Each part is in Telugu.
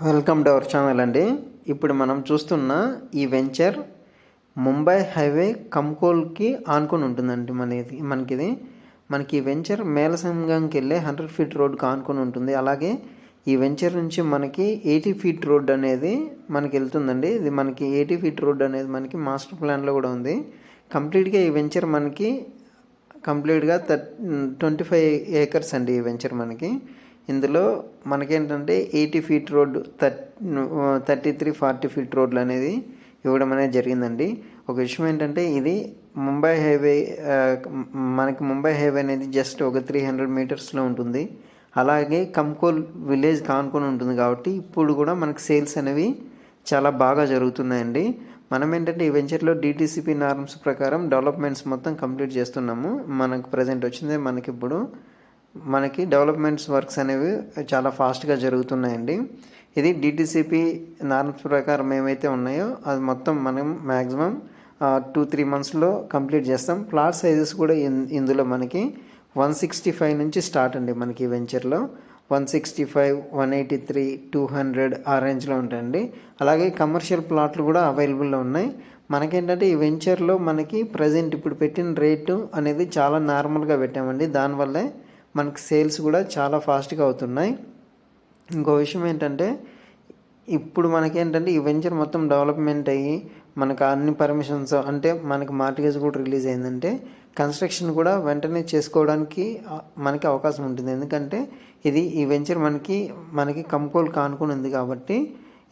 వెల్కమ్ టు అవర్ ఛానల్ అండి. ఇప్పుడు మనం చూస్తున్న ఈ వెంచర్ ముంబై హైవే కంకోల్కి ఆనుకొని ఉంటుందండి. మనకి వెంచర్ మేలసంగంకి వెళ్ళే 100 ఫీట్ రోడ్కి ఆనుకొని ఉంటుంది. అలాగే ఈ వెంచర్ నుంచి మనకి 80 ఫీట్ రోడ్ అనేది మనకి వెళ్తుందండి. ఇది మనకి 80 ఫీట్ రోడ్ అనేది మనకి మాస్టర్ ప్లాన్లో కూడా ఉంది. కంప్లీట్గా ఈ వెంచర్ మనకి కంప్లీట్గా 25 ఏకర్స్ అండి. ఈ వెంచర్ మనకి ఇందులో మనకేంటంటే 80 ఫీట్ రోడ్డు 33-40 ఫీట్ రోడ్లు అనేది ఇవ్వడం అనేది జరిగిందండి. ఒక విషయం ఏంటంటే ఇది ముంబై హైవే, మనకి ముంబై హైవే అనేది జస్ట్ ఒక 300 మీటర్స్లో ఉంటుంది. అలాగే కంకోల్ విలేజ్ కానుకొని ఉంటుంది కాబట్టి ఇప్పుడు కూడా మనకి సేల్స్ అనేవి చాలా బాగా జరుగుతున్నాయండి. మనం ఏంటంటే ఈ వెంచర్లో DTCP నార్మ్స్ ప్రకారం డెవలప్మెంట్స్ మొత్తం కంప్లీట్ చేస్తున్నాము. మనకు ప్రజెంట్ వచ్చింది మనకి డెవలప్మెంట్స్ వర్క్స్ అనేవి చాలా ఫాస్ట్గా జరుగుతున్నాయండి. ఇది DTCP నార్మ్స్ ప్రకారం ఏమైతే ఉన్నాయో అది మొత్తం మనం మ్యాక్సిమం 2-3 మంత్స్లో కంప్లీట్ చేస్తాం. ప్లాట్ సైజెస్ కూడా ఇందులో మనకి 165 నుంచి స్టార్ట్ అండి. మనకి వెంచర్లో 165, 183, 200 ఆ రేంజ్లో ఉంటాయండి. అలాగే కమర్షియల్ ప్లాట్లు కూడా అవైలబుల్లో ఉన్నాయి. మనకేంటంటే ఈ వెంచర్లో మనకి ప్రజెంట్ ఇప్పుడు పెట్టిన రేటు అనేది చాలా నార్మల్గా పెట్టామండి. దానివల్లే మనకి సేల్స్ కూడా చాలా ఫాస్ట్గా అవుతున్నాయి. ఇంకో విషయం ఏంటంటే ఇప్పుడు మనకేంటంటే ఈ వెంచర్ మొత్తం డెవలప్మెంట్ అయ్యి మనకు అన్ని పర్మిషన్స్ అంటే మనకి మార్టిగేజ్ కూడా రిలీజ్ అయిందంటే కన్స్ట్రక్షన్ కూడా వెంటనే చేసుకోవడానికి మనకి అవకాశం ఉంటుంది. ఎందుకంటే ఈ వెంచర్ మనకి కంకోల్ కానుకొని ఉంది కాబట్టి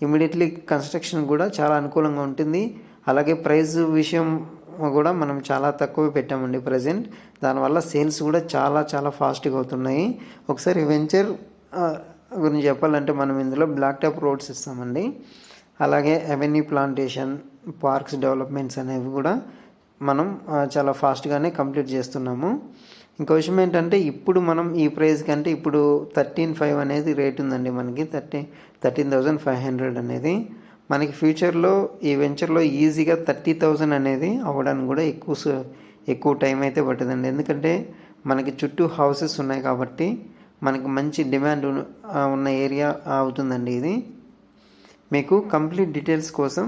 ఇమీడియట్లీ కన్స్ట్రక్షన్ కూడా చాలా అనుకూలంగా ఉంటుంది. అలాగే ప్రైస్ విషయం కూడా మనం చాలా తక్కువ పెట్టామండి ప్రజెంట్. దానివల్ల సేల్స్ కూడా చాలా ఫాస్ట్గా అవుతున్నాయి. ఒకసారి వెంచర్ గురించి చెప్పాలంటే మనం ఇందులో బ్లాక్ టాప్ రోడ్స్ ఇస్తామండి. అలాగే అవెన్యూ ప్లాంటేషన్, పార్క్స్ డెవలప్మెంట్స్ అనేవి కూడా మనం చాలా ఫాస్ట్గానే కంప్లీట్ చేస్తున్నాము. ఇంకో విషయం ఏంటంటే ఇప్పుడు మనం ఈ ప్రైస్ కంటే ఇప్పుడు 13,500 అనేది రేట్ ఉందండి. మనకి 13,500 అనేది మనకి ఫ్యూచర్లో ఈ వెంచర్లో ఈజీగా 30,000 అనేది అవ్వడానికి కూడా ఎక్కువ టైం అయితే పడుతుందండి. ఎందుకంటే మనకి చుట్టూ హౌసెస్ ఉన్నాయి కాబట్టి మనకి మంచి డిమాండ్ ఉన్న ఏరియా అవుతుందండి ఇది. మీకు కంప్లీట్ డీటెయిల్స్ కోసం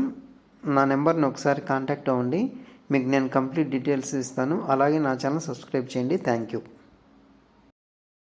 నా నెంబర్ని ఒకసారి కాంటాక్ట్ అవ్వండి. మీకు నేను కంప్లీట్ డీటెయిల్స్ ఇస్తాను. అలాగే నా ఛానల్ సబ్స్క్రైబ్ చేయండి. Thank you.